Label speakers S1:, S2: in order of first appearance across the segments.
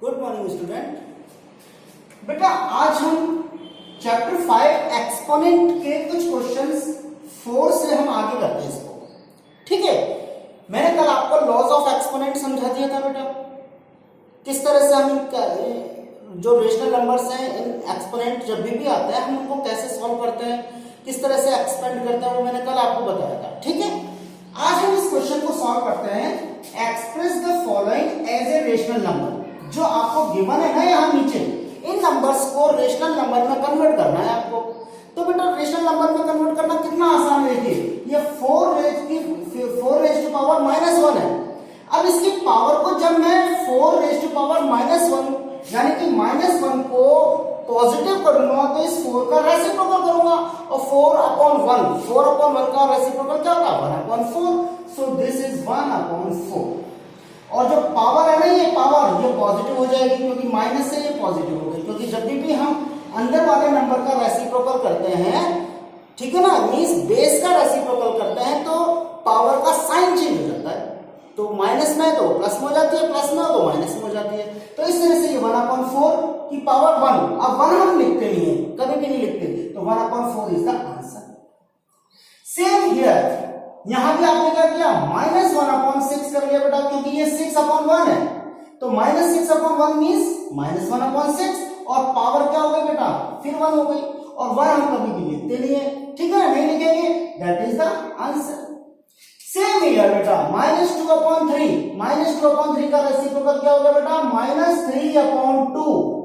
S1: Good morning student. बेटा आज हम चैप्टर 5 एक्सपोनेंट के कुछ क्वेश्चंस 4 से हम आगे करते हैं इसको। ठीक है, मैंने कल आपको लॉज ऑफ एक्सपोनेंट समझा दिया था बेटा, किस तरह से हम जो रेशनल नंबर्स हैं इन एक्सपोनेंट जब भी आते हैं हम उनको कैसे सॉल्व करते हैं, किस तरह से एक्सपेंड करते हैं, वो मैंने कल आपको बताया था। ठीक है, आज हम इस क्वेश्चन को सॉल्व करते हैं। Express the following as a rational number. जो आपको गिवन है ना यहाँ नीचे, इन नंबर्स को रेशनल नंबर में कन्वर्ट करना है आपको। तो बेटा रेशनल नंबर में कन्वर्ट करना कितना आसान है। देखिए ये 4 रेज टू पावर -1 है। अब इसकी पावर को जब मैं 4 रेज टू पावर -1 यानी कि -1 को पॉजिटिव करूंगा तो इस 4 का रेसिप्रोकल करूंगा और 4/1 का रेसिप्रोकल क्या होगा 1/4। So this is 1/4। और जो पावर है ना ये पावर ये पॉजिटिव हो जाएगी क्योंकि माइनस से ये पॉजिटिव हो गई, क्योंकि जब भी हम अंदर वाले नंबर का रेसिप्रोकल करते हैं, ठीक है ना, मींस बेस का रेसिप्रोकल करते हैं तो पावर का साइन चेंज हो जाता है। तो माइनस में तो प्लस में हो जाती है, प्लस में तो माइनस में हो जाती है। तो इस तरह से ये 1/4 की पावर 1। अब 1 हम लिखते नहीं है, कभी भी नहीं लिखते, तो 1/4 is the answer. Same here, यहां भी आपने क्या किया -1/6 कर लिया बेटा, क्योंकि ये 6/1 है। तो -6/1 मींस -1/6 और पावर क्या हो गई बेटा फिर 1 हो गई। और 1 हम कभी भी लिखते नहीं है, ठीक है, नहीं लिखेंगे, that is the answer. Same here बेटा -2/3 का रेसिप्रोकल क्या हो गया बेटा -3/2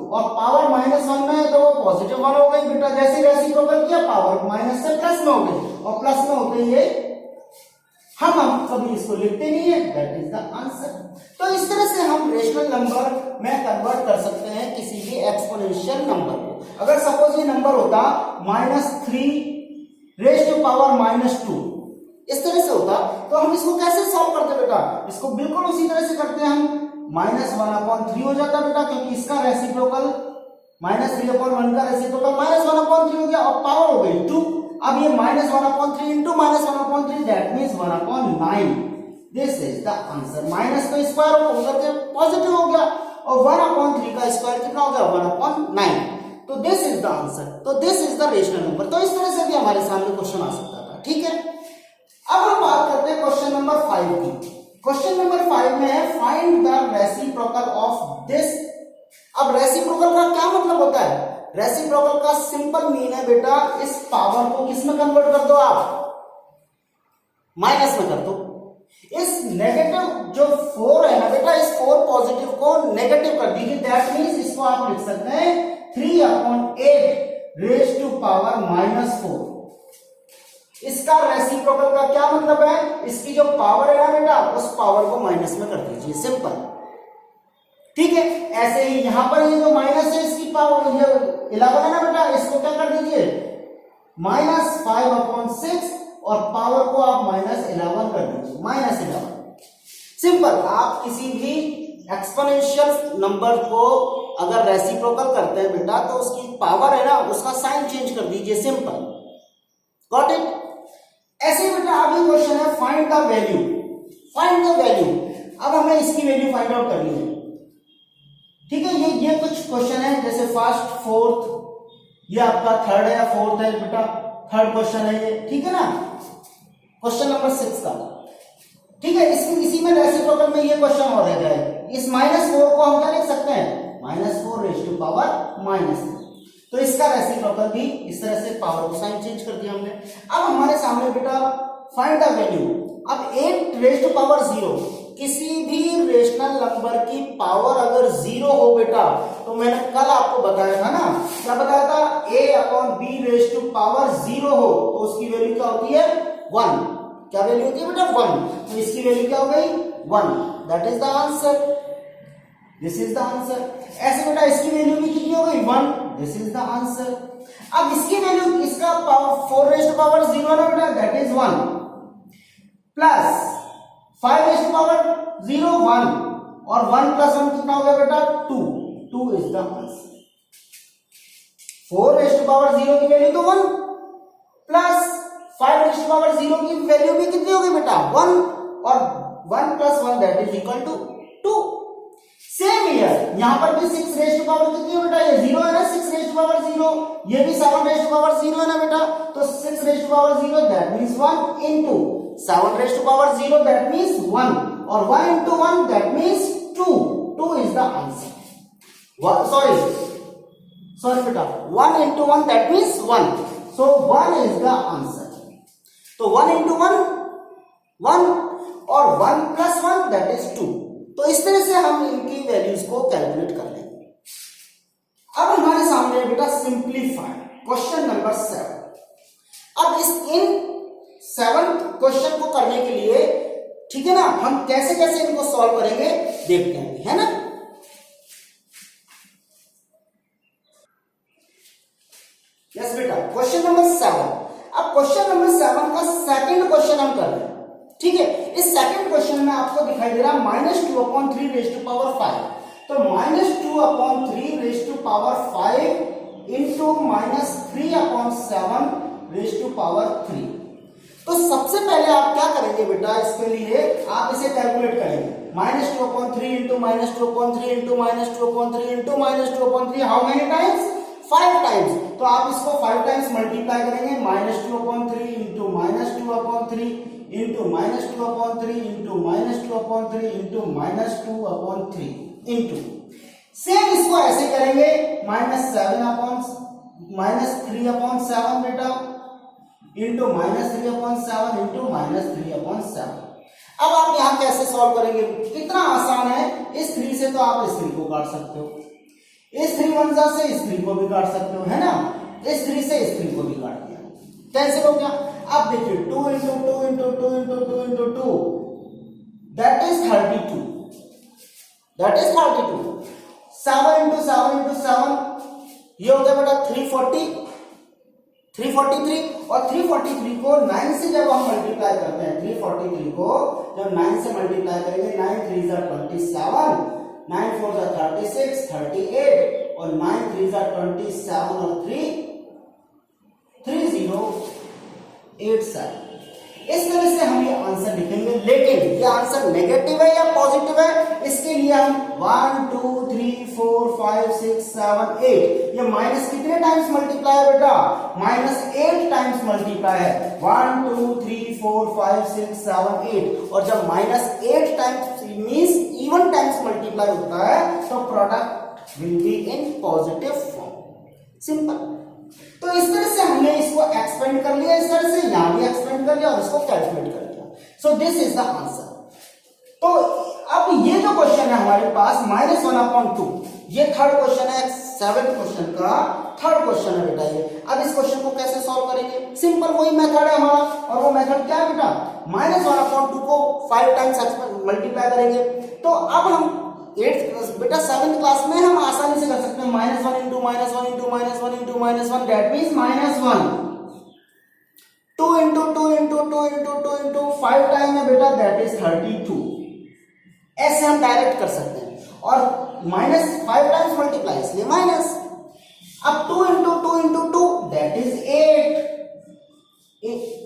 S1: और पावर -1 में है तो वो पॉजिटिव 1 हो गई बेटा। जैसे रेसिप्रोकल किया पावर माइनस से प्लस में हो गई और प्लस में होते ही हम कभी इसको लिखते नहीं है, दैट इज द आंसर। तो इस तरह से हम रेशनल नंबर में कन्वर्ट कर सकते हैं किसी भी एक्सपोनेंशियल नंबर को। अगर सपोज ये नंबर होता -3 रेज टू पावर -2, इस तरह से होता तो हम इसको कैसे सॉल्व करते बेटा, इसको बिल्कुल उसी तरह से करते हैं हम। -1/3 हो जाता बेटा, क्योंकि इसका रेसिप्रोकल -3/1 का रेसिप्रोकल -1/3 हो गया और पावर हो गई 2। अब ये -1/3 into -1/3 that means 1/9। This is the answer. Minus का स्क्वायर होकर के पॉजिटिव हो गया और 1/3 का स्क्वायर कितना हो गया 1/9। तो दिस इज द आंसर। तो this is the rational number. तो इस तरह से भी हमारे सामने क्वेश्चन आ सकता था। ठीक है, अब हम बात करते हैं क्वेश्चन नंबर 5 की। क्वेश्चन नंबर 5 में है find the reciprocal of this. अब रेसिप्रोकल का क्या मतलब होता है? रेसिप्रोकल का सिंपल मीन है बेटा इस पावर को किस में कन्वर्ट कर दो, आप माइनस में कर दो। इस नेगेटिव जो 4 है ना बेटा, इस 4 पॉजिटिव को नेगेटिव कर दीजिए। दैट मींस इसको आप लिख सकते हैं 3/8 रेज टू पावर -4। इसका रेसिप्रोकल का क्या मतलब है, इसकी जो पावर है ना बेटा उस पावर को माइनस में कर दीजिए, सिंपल। ठीक है, ऐसे ही यहां पर ये जो माइनस है इसकी पावर ये 11 है ना बेटा, इसको क्या कर दीजिए -5/6 और पावर को आप -11 कर दीजिए, -11। सिंपल। आप किसी भी एक्सपोनेंशियल नंबर को अगर रेसिप्रोकल करते हैं बेटा तो उसकी पावर है ना उसका साइन चेंज कर दीजिए, सिंपल। Got it? ऐसे बेटा अभी क्वेश्चन है find the value. Find the value. अब हमें इसकी वैल्यू फाइंड आउट करनी है। ठीक है, ये कुछ क्वेश्चन है जैसे फर्स्ट, फोर्थ, ये आपका थर्ड है या फोर्थ है बेटा, थर्ड क्वेश्चन है ये, ठीक है ना, क्वेश्चन नंबर 6 का। ठीक है, इसी में रेसिप्रोकल में ये क्वेश्चन और रह जाए। इस -4 को हम क्या लिख सकते हैं -4 रेज टू पावर -3। तो इसका रेसिप्रोकल भी इस तरह से पावर को साइन चेंज कर दिया हमने। अब हमारे सामने बेटा फाइंड द वैल्यू। अब 8 रेज टू पावर 0, किसी भी रेशनल नंबर की पावर अगर 0 हो बेटा, तो मैंने कल आपको बताया था ना, क्या बताया था, a/b रेज टू पावर 0 हो तो उसकी वैल्यू क्या होती है 1। क्या वैल्यू होती है बेटा 1। तो इसकी वैल्यू क्या हो गई 1, that is the answer. This is the answer. ऐसे बेटा इसकी वैल्यू भी कितनी हो गई 1, दिस इज द आंसर। अब इसकी वैल्यू, इसका पावर 4 रेज टू पावर 0 ना बेटा, that is 1 plus 5 raise to power 0 1 और 1 प्लस 1 कितना हो गया बेटा 2 is the answer. 4 raise to power 0 की वैल्यू तो 1 प्लस 5 रेज टू पावर 0 की वैल्यू भी कितनी होगी बेटा 1 और 1 plus 1 that is equal to 2। Same here यहां पर भी 6 रेज टू पावर कितनी है बेटा, ये 0 है ना, 6 रेज टू पावर 0, ये भी 7 रेज टू पावर 0 है ना बेटा, तो 6 raise to power 0 that means 1 into 7 raise to power 0 that means 1, और 1 into 1 that means 2. 2 is the answer. Sorry बेटा, 1 into 1 that means 1. So 1 is the answer. तो 1 into 1 1 और 1 plus 1 that is 2. तो इस तरह से हम इनकी वैल्यूज को कैलकुलेट कर लेंगे। अब हमारे सामने बेटा सिंप्लीफाई क्वेश्चन नंबर 7। अब इस इन 7th क्वेश्चन को करने के लिए, ठीक है ना, हम कैसे कैसे इनको सॉल्व करेंगे देखते हैं, है ना। यस बेटा, क्वेश्चन नंबर 7। अब क्वेश्चन नंबर 7 का सेकंड क्वेश्चन हम कर रहे हैं, ठीक है। इस सेकंड क्वेश्चन में आपको दिखाई दे रहा है -2/3 रेज टू पावर 5, तो -2/3 raise to power 5 into -3/7 raise to power 3। तो सबसे पहले आप क्या करेंगे बेटा, इसके लिए आप इसे कैलकुलेट करेंगे, -2/3 into -2/3 into -2/3 into -2/3, how many times, 5 times. तो आप इसको 5 टाइम्स मल्टीप्लाई करेंगे, -2/3 into -2/3 into -2/3 into -2/3 into -2/3 into, same इसको ऐसे करेंगे -3/7 बेटा इंटू -3/7 इंटू -3/7। अब आप यहां कैसे सॉल्व करेंगे, कितना आसान है। इस 3 से तो आप इस 3 को काट सकते हो, इस 3 वंजा से इस 3 को भी काट सकते हो, है ना, इस 3 से इस 3 को भी काट दिया, कैसे हो गया। अब देखिए 2 into 2 into 2 into 2 into 2 that is 32, that is 32। 7 into 7 into 7 ये हो गया बेटा 343, और 343 को 9 से जब हम मल्टीप्लाई करते हैं, 343 को जब 9 से मल्टीप्लाई करेंगे, 9 3 जा 27, 9 4 जा 36, 38, और 9 3 जा 27 और 3 3087। इस तरह से हम ये आंसर लिखेंगे, लेकिन ये आंसर नेगेटिव है या पॉजिटिव है, इसके लिए हम 1 2 3 4 5 6 7 8, ये माइनस कितने टाइम्स मल्टीप्लाई है बेटा, -8 टाइम्स मल्टीप्लाई है। 1 2 3 4 5 6 7 8, और जब -8 times means even times multiply होता है तो product will be in positive form, simple. तो इस तरह से हमने इसको एक्सपेंड कर लिया, इस तरह से यहां भी एक्सपेंड कर लिया और इसको कैलकुलेट कर लिया। So this is the answer. तो अब ये जो क्वेश्चन है हमारे पास -1/2, ये थर्ड क्वेश्चन है, 7th क्वेश्चन का थर्ड क्वेश्चन है बेटा ये। अब इस क्वेश्चन को कैसे सॉल्व करेंगे, सिंपल वही मेथड है हमारा, और वो मेथड क्या है बेटा, -1/2 को 5 टाइम्स मल्टीप्लाई करेंगे। तो अब हम 8th बेटा 7th क्लास में हम आसानी से कर सकते हैं, -1 into -1 into -1 into -1 that means -1, 2 into 2 into 2 into 2 into 5 time है बेटा दैट इज 32। ऐसे हम डायरेक्ट कर सकते हैं, और -5 टाइम्स मल्टीप्लाई इसलिए माइनस। अब 2 into 2 into 2 that is 8,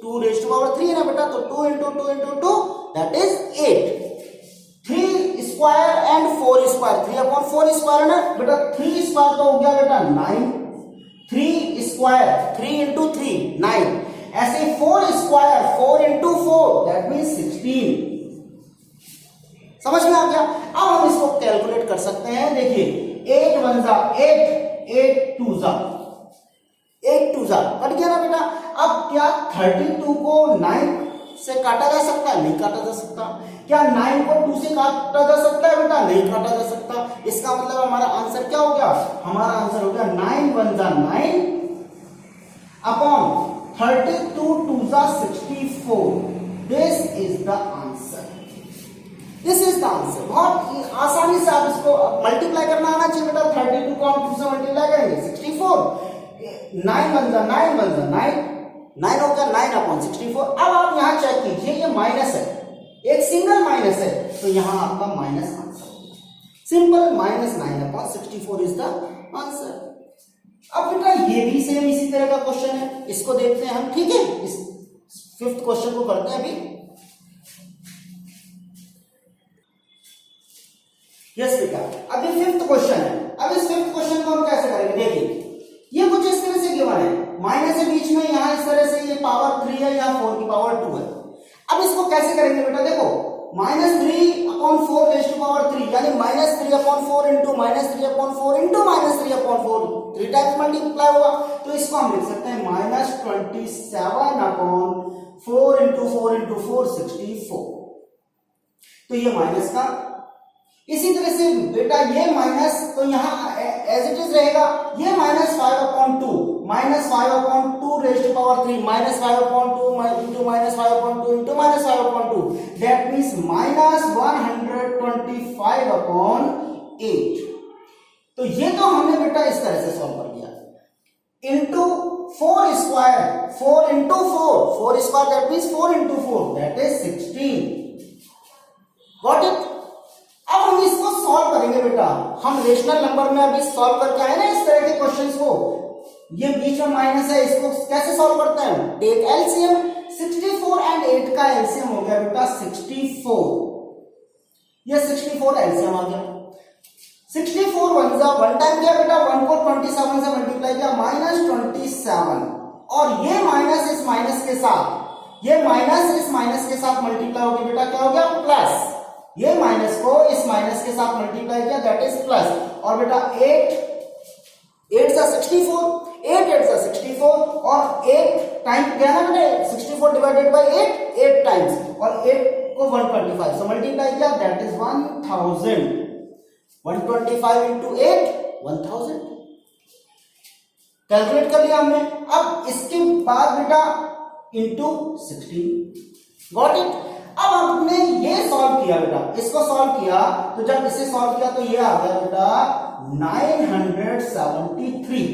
S1: 2 raise to power 3 है ना बेटा, तो 2 into 2 into 2 that is 8। 3 square and 4 square, 3/4 square है ना बेटा, 3 स्क्वायर तो हो गया बेटा 9, 3 स्क्वायर 3 इंटू 3 9, ऐसे 4 स्क्वायर 4 इंटू 4 दैट मीन्स 16। समझ में आ गया। अब हम इसको कैलकुलेट कर सकते हैं, देखिए 8 1 जा 8, 8 2 जा 8 2 जा कट गया ना बेटा। अब क्या 32 को 9 से काटा जा सकता है, नहीं काटा जा सकता। क्या 9 को 2 से काटा जा सकता है बेटा, नहीं काटा जा सकता। इसका मतलब हमारा आंसर क्या हो गया, हमारा आंसर हो गया 9 1 जा 9 अपॉन 32 2 जा 64। This is the answer, this is the answer. बहुत आसानी से आप इसको मल्टीप्लाई करना आना चाहिए बेटा। 32 को हम 2 से मल्टीप्लाई करेंगे 64, 9 1 जा 9 1 जा 9, 9 हो गया 9/64। अब आप यहां चेक कीजिए, ये माइनस है, एक सिंगल माइनस है, तो यहां आपका माइनस आंसर होगा, सिंपल। -9/64 is the answer. अब बेटा ये भी सेम इसी तरह का क्वेश्चन है, इसको देखते हैं हम, ठीक है। इस 5th क्वेश्चन को करते हैं अभी। यस बेटा, अभी फिफ्थ क्वेश्चन है। अब इस फिफ्थ क्वेश्चन को हम कैसे करेंगे, देखिए ये कुछ इस तरह से गिवन है, माइनस है बीच में, यहाँ इस तरह से ये पावर 3 है, यहाँ 4 की पावर 2 है। अब इसको कैसे करेंगे बेटा, देखो -3/4 रेज़ टू पावर 3 यानी -3/4 इंटू -3/4 इंटू -3/4 3 टाइम्स मल्टीप्लाई होगा, तो इसको हम लिख सकते हैं -27/4 इंटू 4 इंटू 4 64। तो ये माइनस का, इसी तरह से बेटा ये माइनस तो यहाँ एज इट इज रहेगा, ये -5/2 raise to power 3 -5/2 into -5/2 into -5/2 that means -125/8। तो ये तो हमने बेटा इस तरह से सॉल्व कर दिया, into 4 square 4 into 4 square that means 4 into 4 that is 16। Got it. अब हम इसको सॉल्व करेंगे बेटा, हम रेशनल नंबर में अभी सॉल्व करके आए ना इस तरह के क्वेश्चंस को, ये बीच में माइनस है, इसको कैसे सॉल्व करते हैं, टेक एलसीएम। 64 एंड 8 का एलसीएम हो गया बेटा 64, ये 64 एलसीएम आ गया। 64 वन टाइम किया बेटा, 1 को 27 से मल्टीप्लाई किया -27, और ये माइनस इस माइनस के साथ, ये माइनस इस माइनस के साथ मल्टीप्लाई हो गया बेटा, क्या हो गया प्लस, ये माइनस को इस माइनस के साथ मल्टीप्लाई किया दैट इज प्लस, और बेटा 8 सा 64, 8 सा 64, और 8 टाइम क्या ना बेटा 64 डिवाइडेड बाय 8 टाइम्स, और 8 को 125 से मल्टीप्लाई किया दैट इज 1000, 125 इंटू 8 1000 कैलकुलेट कर लिया हमने। अब इसके बाद बेटा इंटू 16, गॉट इट। अब आपने ये सॉल्व किया बेटा, इसको सॉल्व किया, तो जब इसे सॉल्व किया तो ये आ गया बेटा 973,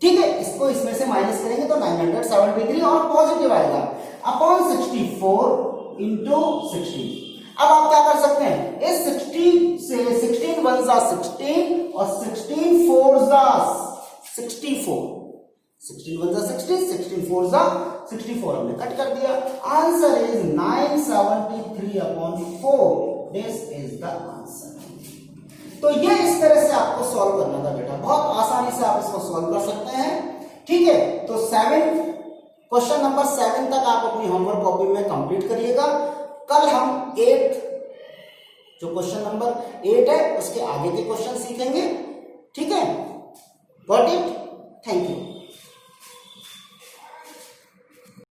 S1: ठीक है। इसको इसमें से माइनस करेंगे तो 973 और पॉजिटिव आएगा अपॉन 64 इंटू 16। अब आप क्या कर सकते हैं, इस 60 से 16 1 जा 16 और 16 4 जा 64, 16 1 जा 16, 16 4 जा 64 हमने कट कर दिया। Answer is 973/4, this is the answer. तो ये इस तरह से आपको सॉल्व करना था बेटा, बहुत आसानी से आप इसको सॉल्व कर सकते हैं, ठीक है। तो क्वेश्चन नंबर 7 तक आप अपनी होमवर्क कॉपी में कंप्लीट करिएगा। कल हम 8 जो क्वेश्चन नंबर 8 है उसके आगे के क्वेश्चन सीखेंगे, ठीक है। Got it, thank you.